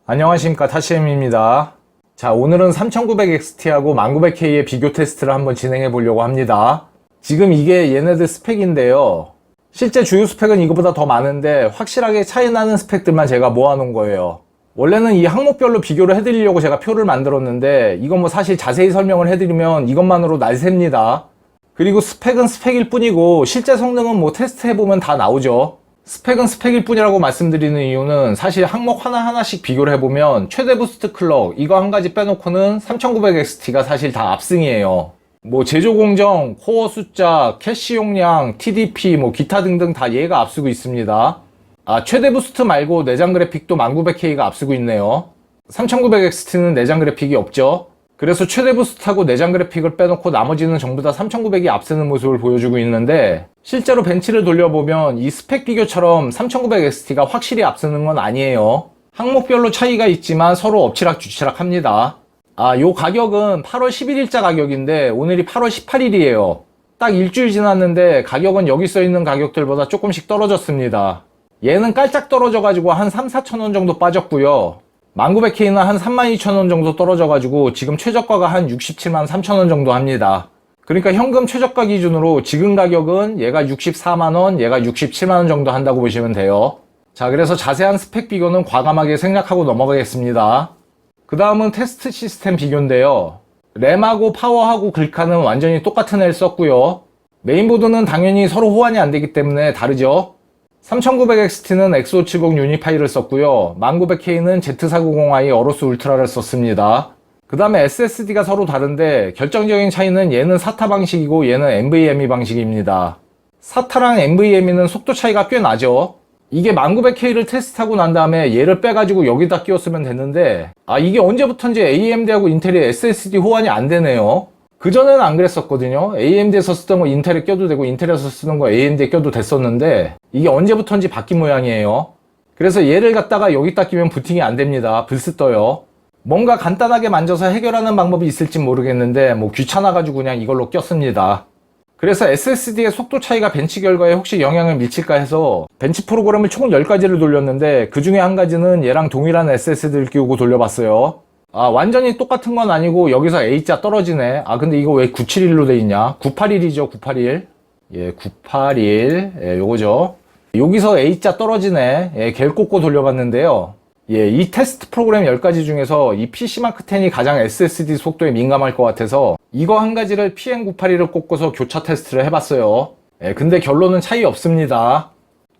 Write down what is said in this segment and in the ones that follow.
안녕하십니까, 타시엠입니다. 자, 오늘은 3900XT하고 1900K의 비교 테스트를 한번 진행해 보려고 합니다. 지금 이게 얘네들 스펙인데요. 실제 주요 스펙은 이거보다 더 많은데 확실하게 차이 나는 스펙들만 제가 모아놓은 거예요. 원래는 이 항목별로 비교를 해드리려고 제가 표를 만들었는데 이건 뭐 사실 자세히 설명을 해드리면 이것만으로 날셉니다. 그리고 스펙은 스펙일 뿐이고 실제 성능은 뭐 테스트 해보면 다 나오죠. 스펙은 스펙일 뿐이라고 말씀드리는 이유는 사실 항목 하나하나씩 비교를 해보면 최대 부스트 클럭 이거 한 가지 빼놓고는 3900XT가 사실 다 압승이에요. 뭐 제조 공정, 코어 숫자, 캐시 용량, TDP 뭐 기타 등등 다 얘가 앞서고 있습니다. 최대 부스트 말고 내장 그래픽도 1900K가 앞서고 있네요. 3900XT는 내장 그래픽이 없죠. 그래서 최대 부스트하고 내장 그래픽을 빼놓고 나머지는 전부 다 3900이 앞서는 모습을 보여주고 있는데 실제로 벤치를 돌려보면 이 스펙 비교처럼 3900XT가 확실히 앞서는 건 아니에요. 항목별로 차이가 있지만 서로 엎치락뒤치락 합니다. 요 가격은 8월 11일자 가격인데 오늘이 8월 18일이에요. 딱 일주일 지났는데 가격은 여기 써있는 가격들보다 조금씩 떨어졌습니다. 얘는 깔짝 떨어져가지고 한 3-4천원 정도 빠졌고요. 1900K는 한 32,000원 정도 떨어져가지고 지금 최저가가 한 67만 3천원 정도 합니다. 그러니까 현금 최저가 기준으로 지금 가격은 얘가 64만원, 얘가 67만원 정도 한다고 보시면 돼요. 자, 그래서 자세한 스펙 비교는 과감하게 생략하고 넘어가겠습니다. 그 다음은 테스트 시스템 비교인데요. 램하고 파워하고 글카는 완전히 똑같은 애를 썼고요. 메인보드는 당연히 서로 호환이 안 되기 때문에 다르죠. 3900XT는 X570 유니파이를 썼고요. 1900K는 Z490i 어로스 울트라를 썼습니다. 그 다음에 SSD가 서로 다른데 결정적인 차이는 얘는 SATA 방식이고 얘는 NVMe 방식입니다. SATA랑 NVMe는 속도 차이가 꽤 나죠. 이게 1900K를 테스트하고 난 다음에 얘를 빼가지고 여기다 끼웠으면 됐는데 이게 언제부턴지 AMD하고 인텔이 SSD 호환이 안 되네요. 그전에는 안 그랬었거든요. AMD에서 쓰던 거 인텔에 껴도 되고 인텔에서 쓰는 거 AMD에 껴도 됐었는데 이게 언제부턴지 바뀐 모양이에요. 그래서 얘를 갖다가 여기다 끼면 부팅이 안 됩니다. 불스 떠요. 뭔가 간단하게 만져서 해결하는 방법이 있을지 모르겠는데 뭐 귀찮아가지고 그냥 이걸로 꼈습니다. 그래서 SSD의 속도 차이가 벤치 결과에 혹시 영향을 미칠까 해서 벤치 프로그램을 총 10가지를 돌렸는데 그 중에 한 가지는 얘랑 동일한 SSD를 끼우고 돌려봤어요. 완전히 똑같은 건 아니고 여기서 A자 떨어지네. 근데 이거 왜 971로 돼 있냐? 981이죠, 981. 예, 981. 예, 요거죠. 여기서 A자 떨어지네. 예, 걔를 꽂고 돌려봤는데요. 예, 이 테스트 프로그램 10가지 중에서 이 PC마크10이 가장 SSD 속도에 민감할 것 같아서 이거 한 가지를 PM981을 꽂고서 교차 테스트를 해봤어요. 예, 근데 결론은 차이 없습니다.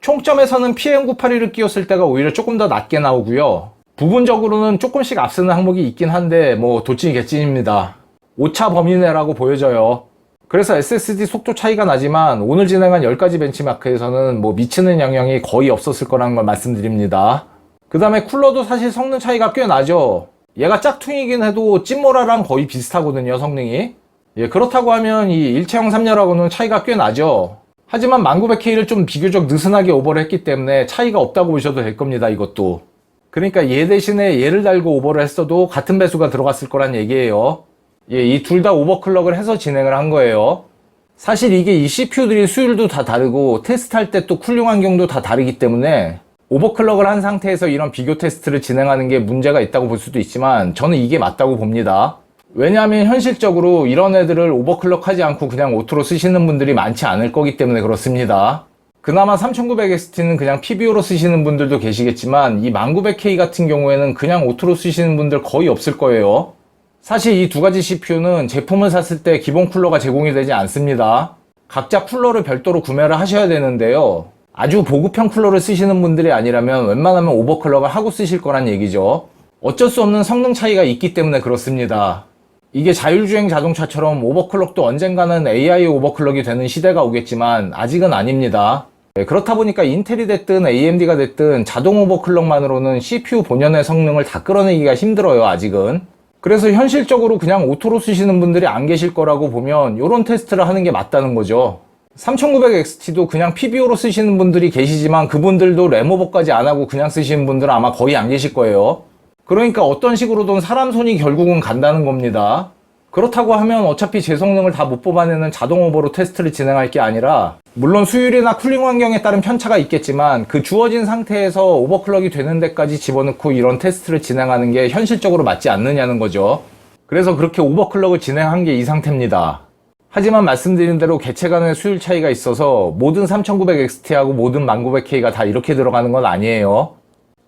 총점에서는 PM981을 끼웠을 때가 오히려 조금 더 낮게 나오고요. 부분적으로는 조금씩 앞서는 항목이 있긴 한데 뭐 도찐이 개찐입니다. 오차 범위 내라고 보여져요. 그래서 SSD 속도 차이가 나지만 오늘 진행한 10가지 벤치마크에서는 뭐 미치는 영향이 거의 없었을 거라는 걸 말씀드립니다. 그 다음에 쿨러도 사실 성능 차이가 꽤 나죠. 얘가 짝퉁이긴 해도 찐모라랑 거의 비슷하거든요, 성능이. 예, 그렇다고 하면 이 일체형 3열하고는 차이가 꽤 나죠. 하지만 1900K를 좀 비교적 느슨하게 오버를 했기 때문에 차이가 없다고 보셔도 될 겁니다, 이것도. 그러니까 얘 대신에 얘를 달고 오버를 했어도 같은 배수가 들어갔을 거란 얘기예요. 예, 이 둘 다 오버클럭을 해서 진행을 한 거예요. 사실 이게 이 CPU들이 수율도 다 다르고 테스트할 때 또 쿨링 환경도 다 다르기 때문에 오버클럭을 한 상태에서 이런 비교 테스트를 진행하는 게 문제가 있다고 볼 수도 있지만 저는 이게 맞다고 봅니다. 왜냐하면 현실적으로 이런 애들을 오버클럭 하지 않고 그냥 오토로 쓰시는 분들이 많지 않을 거기 때문에 그렇습니다. 그나마 3900XT는 그냥 PBO로 쓰시는 분들도 계시겠지만 이 1900K 같은 경우에는 그냥 오토로 쓰시는 분들 거의 없을 거예요. 사실 이 두 가지 CPU는 제품을 샀을 때 기본 쿨러가 제공이 되지 않습니다. 각자 쿨러를 별도로 구매를 하셔야 되는데요. 아주 보급형 쿨러를 쓰시는 분들이 아니라면 웬만하면 오버클럭을 하고 쓰실 거란 얘기죠. 어쩔 수 없는 성능 차이가 있기 때문에 그렇습니다. 이게 자율주행 자동차처럼 오버클럭도 언젠가는 AI 오버클럭이 되는 시대가 오겠지만 아직은 아닙니다. 그렇다 보니까 인텔이 됐든 AMD가 됐든 자동 오버클럭만으로는 CPU 본연의 성능을 다 끌어내기가 힘들어요, 아직은. 그래서 현실적으로 그냥 오토로 쓰시는 분들이 안 계실 거라고 보면 이런 테스트를 하는 게 맞다는 거죠. 3900XT도 그냥 PBO로 쓰시는 분들이 계시지만 그분들도 램오버까지 안 하고 그냥 쓰시는 분들은 아마 거의 안 계실 거예요. 그러니까 어떤 식으로든 사람 손이 결국은 간다는 겁니다. 그렇다고 하면 어차피 제 성능을 다 못 뽑아내는 자동 오버로 테스트를 진행할 게 아니라, 물론 수율이나 쿨링 환경에 따른 편차가 있겠지만 그 주어진 상태에서 오버클럭이 되는 데까지 집어넣고 이런 테스트를 진행하는 게 현실적으로 맞지 않느냐는 거죠. 그래서 그렇게 오버클럭을 진행한 게 이 상태입니다. 하지만 말씀드린 대로 개체 간의 수율 차이가 있어서 모든 3900XT하고 모든 1900K가 다 이렇게 들어가는 건 아니에요.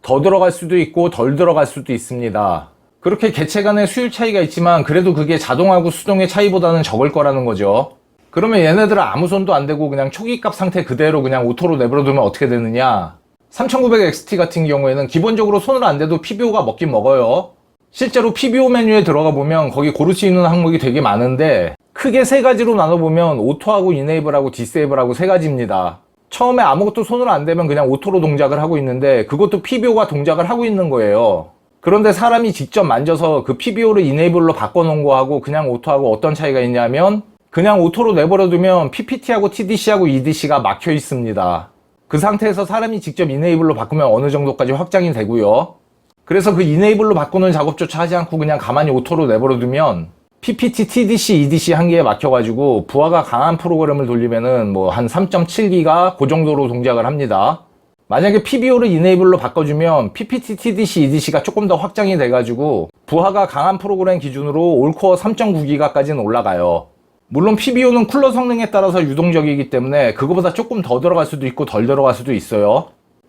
더 들어갈 수도 있고 덜 들어갈 수도 있습니다. 그렇게 개체 간의 수율 차이가 있지만 그래도 그게 자동하고 수동의 차이보다는 적을 거라는 거죠. 그러면 얘네들은 아무 손도 안 대고 그냥 초기값 상태 그대로 그냥 오토로 내버려두면 어떻게 되느냐? 3900XT 같은 경우에는 기본적으로 손을 안 대도 PBO가 먹긴 먹어요. 실제로 PBO 메뉴에 들어가 보면 거기 고를 수 있는 항목이 되게 많은데 크게 세 가지로 나눠보면 오토하고 이네이블하고 디세이블하고 세 가지입니다. 처음에 아무것도 손을 안 대면 그냥 오토로 동작을 하고 있는데 그것도 PBO가 동작을 하고 있는 거예요. 그런데 사람이 직접 만져서 그 PBO를 이네이블로 바꿔놓은 거하고 그냥 오토하고 어떤 차이가 있냐면 그냥 오토로 내버려두면 PPT하고 TDC하고 EDC가 막혀 있습니다. 그 상태에서 사람이 직접 이네이블로 바꾸면 어느 정도까지 확장이 되고요. 그래서 그 이네이블로 바꾸는 작업조차 하지 않고 그냥 가만히 오토로 내버려두면 PPT, TDC, EDC 한 개에 막혀가지고 부하가 강한 프로그램을 돌리면은 뭐 한 3.7기가 그 정도로 동작을 합니다. 만약에 PBO를 이네이블로 바꿔주면 PPT, TDC, EDC가 조금 더 확장이 돼가지고 부하가 강한 프로그램 기준으로 올코어 3.9기가까지는 올라가요. 물론 PBO는 쿨러 성능에 따라서 유동적이기 때문에 그거보다 조금 더 들어갈 수도 있고 덜 들어갈 수도 있어요.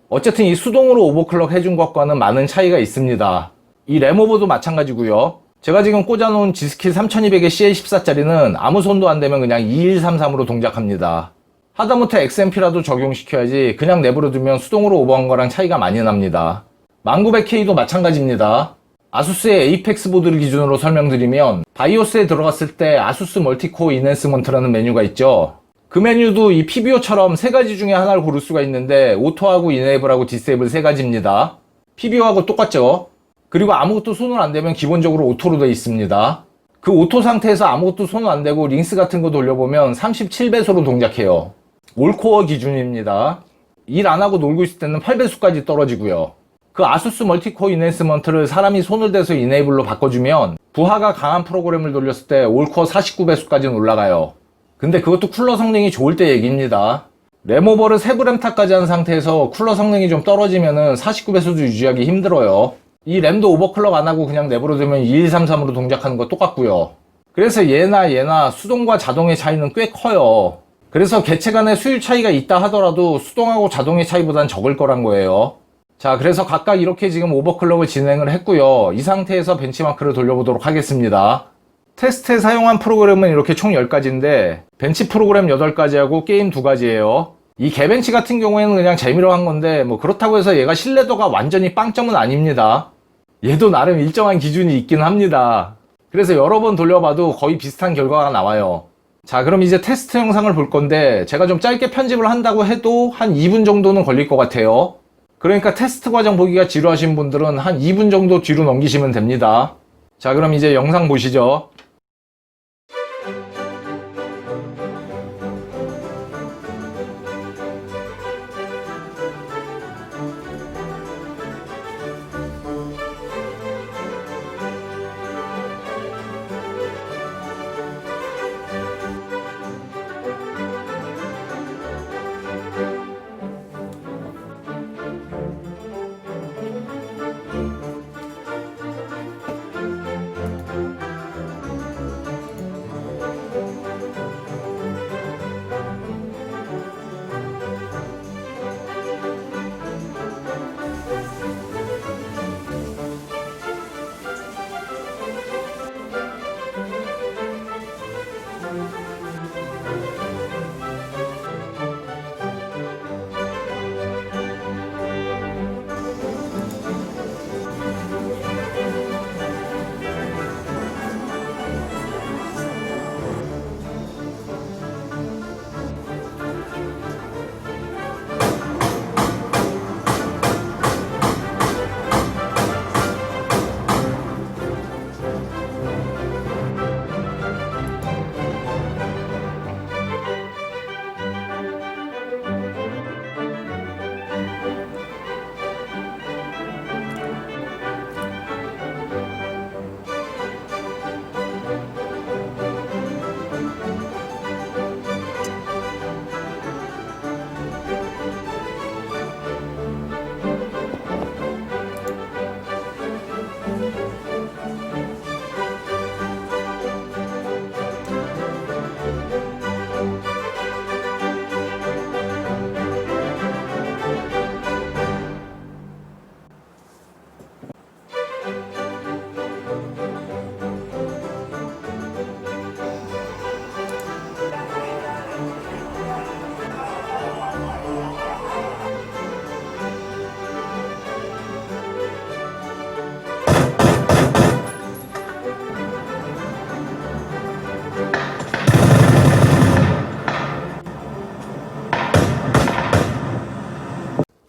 어쨌든 이 수동으로 오버클럭 해준 것과는 많은 차이가 있습니다. 이 램오버도 마찬가지고요. 제가 지금 꽂아놓은 G스킬 3200의 CL14짜리는 아무 손도 안 대면 그냥 2133으로 동작합니다. 하다못해 XMP라도 적용시켜야지 그냥 내버려두면 수동으로 오버한 거랑 차이가 많이 납니다. 1900K도 마찬가지입니다. 아수스의 에이펙스 보드를 기준으로 설명드리면 바이오스에 들어갔을 때 아수스 멀티코어 인핸스먼트라는 메뉴가 있죠. 그 메뉴도 이 PBO처럼 세 가지 중에 하나를 고를 수가 있는데 오토하고 이네이블하고 디세이블 세 가지입니다. PBO하고 똑같죠. 그리고 아무것도 손을 안 대면 기본적으로 오토로 되어 있습니다. 그 오토 상태에서 아무것도 손을 안 대고 링스 같은 거 돌려보면 37배속으로 동작해요. 올코어 기준입니다. 일 안 하고 놀고 있을 때는 8배속까지 떨어지고요. 그 아수스 멀티코어 인핸스먼트를 사람이 손을 대서 이네이블로 바꿔주면 부하가 강한 프로그램을 돌렸을 때 올코어 49배속까지는 올라가요. 근데 그것도 쿨러 성능이 좋을 때 얘기입니다. 램오버를 세브램타까지 한 상태에서 쿨러 성능이 좀 떨어지면은 49배속도 유지하기 힘들어요. 이 램도 오버클럭 안 하고 그냥 내버려두면 2133으로 동작하는 거 똑같고요. 그래서 얘나 수동과 자동의 차이는 꽤 커요. 그래서 개체 간의 수율 차이가 있다 하더라도 수동하고 자동의 차이보단 적을 거란 거예요. 자, 그래서 각각 이렇게 지금 오버클럭을 진행을 했고요. 이 상태에서 벤치마크를 돌려보도록 하겠습니다. 테스트에 사용한 프로그램은 이렇게 총 10가지인데 벤치 프로그램 8가지하고 게임 2가지예요. 이 개벤치 같은 경우에는 그냥 재미로 한 건데 뭐 그렇다고 해서 얘가 신뢰도가 완전히 빵점은 아닙니다. 얘도 나름 일정한 기준이 있긴 합니다. 그래서 여러 번 돌려봐도 거의 비슷한 결과가 나와요. 자, 그럼 이제 테스트 영상을 볼 건데 제가 좀 짧게 편집을 한다고 해도 한 2분 정도는 걸릴 것 같아요. 그러니까 테스트 과정 보기가 지루하신 분들은 한 2분 정도 뒤로 넘기시면 됩니다. 자, 그럼 이제 영상 보시죠.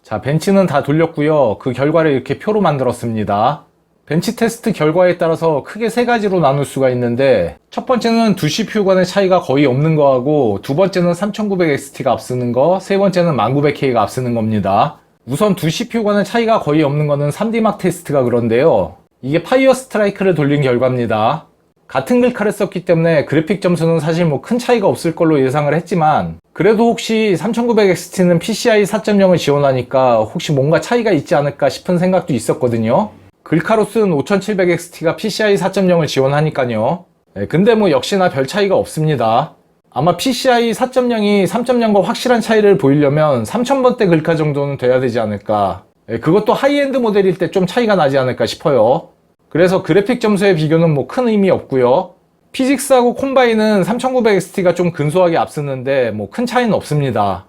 자, 벤치는 다 돌렸고요. 그 결과를 이렇게 표로 만들었습니다. 벤치 테스트 결과에 따라서 크게 세 가지로 나눌 수가 있는데, 첫 번째는 두 CPU 간의 차이가 거의 없는 거하고, 두 번째는 3900XT가 앞서는 거, 세 번째는 1900K가 앞서는 겁니다. 우선 두 CPU 간의 차이가 거의 없는 거는 3D막 테스트가 그런데요. 이게 파이어 스트라이크를 돌린 결과입니다. 같은 글카를 썼기 때문에 그래픽 점수는 사실 뭐 큰 차이가 없을 걸로 예상을 했지만, 그래도 혹시 3900XT는 PCI 4.0을 지원하니까 혹시 뭔가 차이가 있지 않을까 싶은 생각도 있었거든요. 글카로 쓴 5700XT가 PCI 4.0을 지원하니까요. 근데 뭐 역시나 별 차이가 없습니다. 아마 PCI 4.0이 3.0과 확실한 차이를 보이려면 3000번대 글카 정도는 돼야 되지 않을까. 그것도 하이엔드 모델일 때 좀 차이가 나지 않을까 싶어요. 그래서 그래픽 점수의 비교는 뭐 큰 의미 없고요. 피직스하고 콤바인은 3900XT가 좀 근소하게 앞서는데 뭐 큰 차이는 없습니다.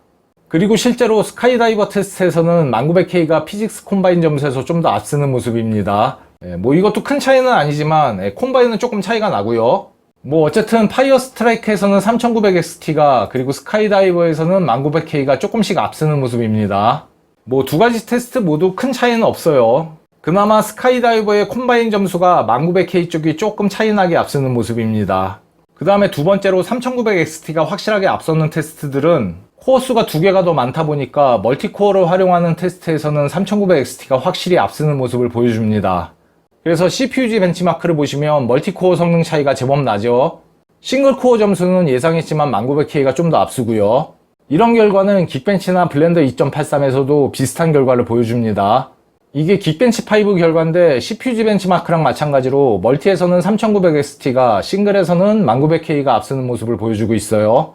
그리고 실제로 스카이다이버 테스트에서는 1900K가 피직스 콤바인 점수에서 좀 더 앞서는 모습입니다. 뭐 이것도 큰 차이는 아니지만 콤바인은 조금 차이가 나고요. 뭐 어쨌든 파이어 스트라이크에서는 3900XT가 그리고 스카이다이버에서는 1900K가 조금씩 앞서는 모습입니다. 뭐 두 가지 테스트 모두 큰 차이는 없어요. 그나마 스카이다이버의 콤바인 점수가 1900K 쪽이 조금 차이나게 앞서는 모습입니다. 그 다음에 두 번째로 3900XT가 확실하게 앞서는 테스트들은 코어 수가 두 개가 더 많다 보니까 멀티코어를 활용하는 테스트에서는 3900XT가 확실히 앞서는 모습을 보여줍니다. 그래서 CPUG 벤치마크를 보시면 멀티코어 성능 차이가 제법 나죠. 싱글코어 점수는 예상했지만 1900K가 좀 더 앞서고요. 이런 결과는 긱벤치나 블렌더 2.83에서도 비슷한 결과를 보여줍니다. 이게 긱벤치5 결과인데 CPUG 벤치마크랑 마찬가지로 멀티에서는 3900XT가 싱글에서는 1900K가 앞서는 모습을 보여주고 있어요.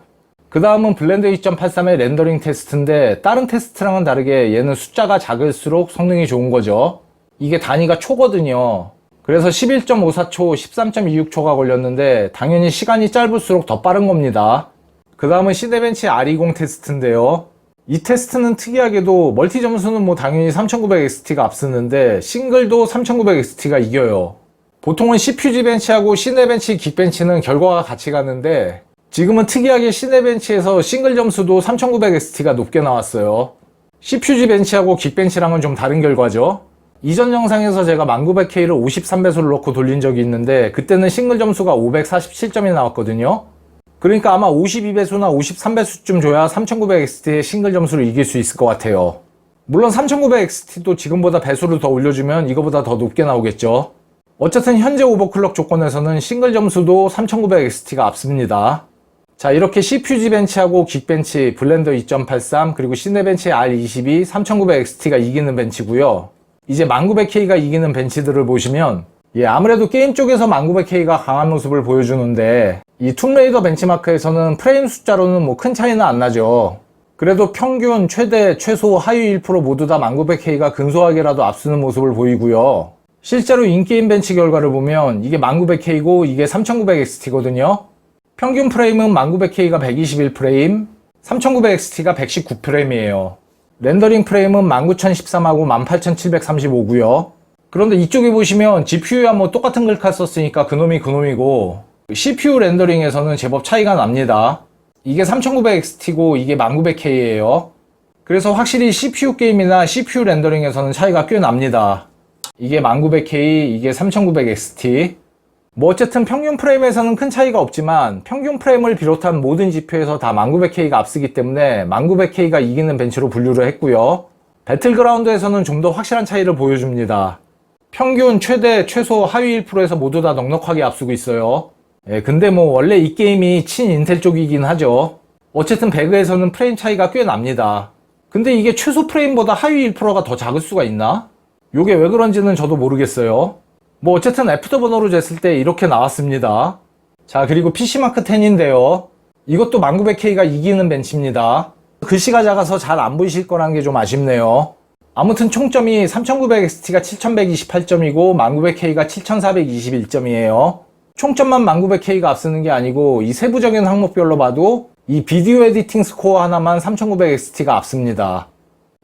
그 다음은 블렌더 2.83의 렌더링 테스트인데 다른 테스트랑은 다르게 얘는 숫자가 작을수록 성능이 좋은 거죠. 이게 단위가 초거든요. 그래서 11.54초, 13.26초가 걸렸는데 당연히 시간이 짧을수록 더 빠른 겁니다. 그 다음은 시네벤치 R20 테스트인데요. 이 테스트는 특이하게도 멀티 점수는 뭐 당연히 3900XT가 앞서는데 싱글도 3900XT가 이겨요. 보통은 CPUG 벤치하고 시네벤치, 긱벤치는 결과가 같이 가는데 지금은 특이하게 시네벤치에서 싱글 점수도 3900XT가 높게 나왔어요. CPUG 벤치하고 긱벤치랑은 좀 다른 결과죠. 이전 영상에서 제가 1900K를 53배수를 넣고 돌린 적이 있는데 그때는 싱글 점수가 547점이 나왔거든요. 그러니까 아마 52배수나 53배수쯤 줘야 3900XT의 싱글 점수를 이길 수 있을 것 같아요. 물론 3900XT도 지금보다 배수를 더 올려주면 이거보다 더 높게 나오겠죠. 어쨌든 현재 오버클럭 조건에서는 싱글 점수도 3900XT가 앞섭니다. 자, 이렇게 CPUG 벤치하고 긱벤치, 블렌더 2.83 그리고 시네벤치 R22, 3900XT가 이기는 벤치고요. 이제 1900K가 이기는 벤치들을 보시면 아무래도 게임 쪽에서 1900K가 강한 모습을 보여주는데 이 툼레이더 벤치마크에서는 프레임 숫자로는 뭐 큰 차이는 안 나죠. 그래도 평균, 최대, 최소, 하위 1% 모두 다 1900K가 근소하게라도 앞서는 모습을 보이고요. 실제로 인게임 벤치 결과를 보면 이게 1900K고 이게 3900XT거든요. 평균 프레임은 1900K가 121프레임, 3900XT가 119프레임이에요. 렌더링 프레임은 19013하고 18735고요. 그런데 이쪽에 보시면 GPU야 뭐 똑같은 글카 썼으니까 그놈이 그놈이고 CPU 렌더링에서는 제법 차이가 납니다. 이게 3900XT고 이게 1900K예요. 그래서 확실히 CPU 게임이나 CPU 렌더링에서는 차이가 꽤 납니다. 이게 1900K, 이게 3900XT. 뭐 어쨌든 평균 프레임에서는 큰 차이가 없지만 평균 프레임을 비롯한 모든 GPU에서 다 1900K가 앞서기 때문에 1900K가 이기는 벤치로 분류를 했고요. 배틀그라운드에서는 좀 더 확실한 차이를 보여줍니다. 평균, 최대, 최소, 하위 1%에서 모두 다 넉넉하게 앞서고 있어요. 근데 뭐 원래 이 게임이 친인텔 쪽이긴 하죠. 어쨌든 배그에서는 프레임 차이가 꽤 납니다. 근데 이게 최소 프레임보다 하위 1%가 더 작을 수가 있나? 요게 왜 그런지는 저도 모르겠어요. 뭐 어쨌든 애프터버너로 쟀을 때 이렇게 나왔습니다. 자, 그리고 PC마크 10인데요. 이것도 1900K가 이기는 벤치입니다. 글씨가 작아서 잘 안 보이실 거라는 게 좀 아쉽네요. 아무튼 총점이 3900XT가 7128점이고 1900K가 7421점이에요. 총점만 1900K가 앞서는 게 아니고 이 세부적인 항목별로 봐도 이 비디오 에디팅 스코어 하나만 3900XT가 앞섭니다.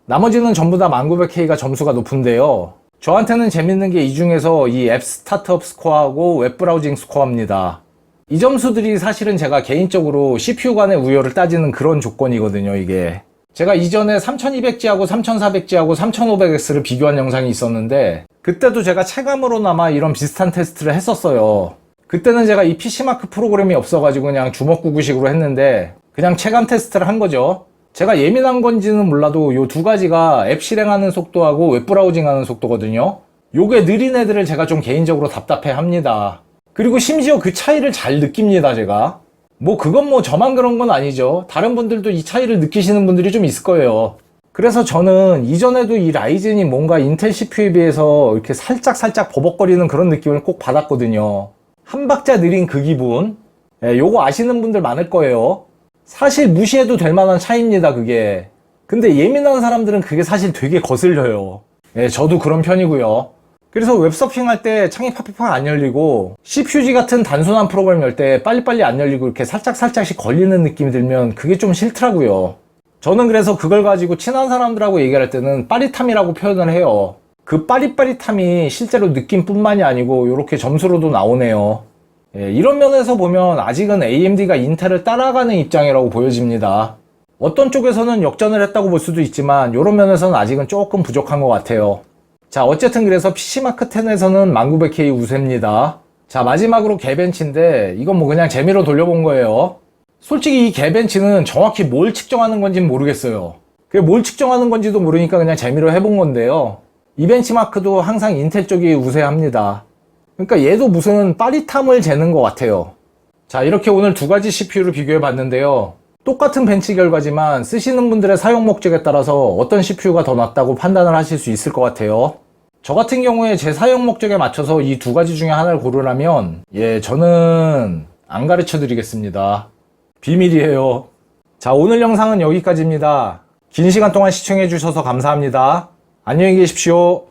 나머지는 전부 다 1900K가 점수가 높은데요. 저한테는 재밌는 게 이 중에서 이 앱 스타트업 스코어하고 웹 브라우징 스코어입니다. 이 점수들이 사실은 제가 개인적으로 CPU 간의 우열을 따지는 그런 조건이거든요, 이게. 제가 이전에 3200G하고 3400G하고 3500X를 비교한 영상이 있었는데 그때도 제가 체감으로나마 이런 비슷한 테스트를 했었어요. 그때는 제가 이 PC마크 프로그램이 없어가지고 그냥 주먹구구식으로 했는데 그냥 체감 테스트를 한 거죠. 제가 예민한 건지는 몰라도 요 두 가지가 앱 실행하는 속도하고 웹브라우징 하는 속도거든요. 요게 느린 애들을 제가 좀 개인적으로 답답해 합니다. 그리고 심지어 그 차이를 잘 느낍니다, 제가. 뭐 그건 뭐 저만 그런 건 아니죠. 다른 분들도 이 차이를 느끼시는 분들이 좀 있을 거예요. 그래서 저는 이전에도 이 라이젠이 뭔가 인텔 CPU에 비해서 이렇게 살짝 버벅거리는 그런 느낌을 꼭 받았거든요. 한 박자 느린 그 기분. 요거 아시는 분들 많을 거예요. 사실 무시해도 될 만한 차이입니다, 그게. 근데 예민한 사람들은 그게 사실 되게 거슬려요. 저도 그런 편이고요. 그래서 웹서핑할 때 창이 팍팍팍 안 열리고 CPUG 같은 단순한 프로그램 열 때 빨리빨리 안 열리고 이렇게 살짝씩 걸리는 느낌이 들면 그게 좀 싫더라고요. 저는 그래서 그걸 가지고 친한 사람들하고 얘기할 때는 빠릿함이라고 표현을 해요. 그 빠릿빠릿함이 실제로 느낌뿐만이 아니고 이렇게 점수로도 나오네요. 이런 면에서 보면 아직은 AMD가 인텔을 따라가는 입장이라고 보여집니다. 어떤 쪽에서는 역전을 했다고 볼 수도 있지만 이런 면에서는 아직은 조금 부족한 것 같아요. 자, 어쨌든 그래서 PC마크 10에서는 1900K 우세입니다. 자, 마지막으로 개벤치인데 이건 뭐 그냥 재미로 돌려본 거예요. 솔직히 이 개벤치는 정확히 뭘 측정하는 건지는 모르겠어요. 그게 뭘 측정하는 건지도 모르니까 그냥 재미로 해본 건데요. 이 벤치마크도 항상 인텔 쪽이 우세합니다. 그러니까 얘도 무슨 빠릿함을 재는 것 같아요. 자, 이렇게 오늘 두 가지 CPU를 비교해 봤는데요. 똑같은 벤치 결과지만 쓰시는 분들의 사용 목적에 따라서 어떤 CPU가 더 낫다고 판단을 하실 수 있을 것 같아요. 저 같은 경우에 제 사용 목적에 맞춰서 이 두 가지 중에 하나를 고르라면 저는 안 가르쳐 드리겠습니다. 비밀이에요. 자, 오늘 영상은 여기까지입니다. 긴 시간 동안 시청해 주셔서 감사합니다. 안녕히 계십시오.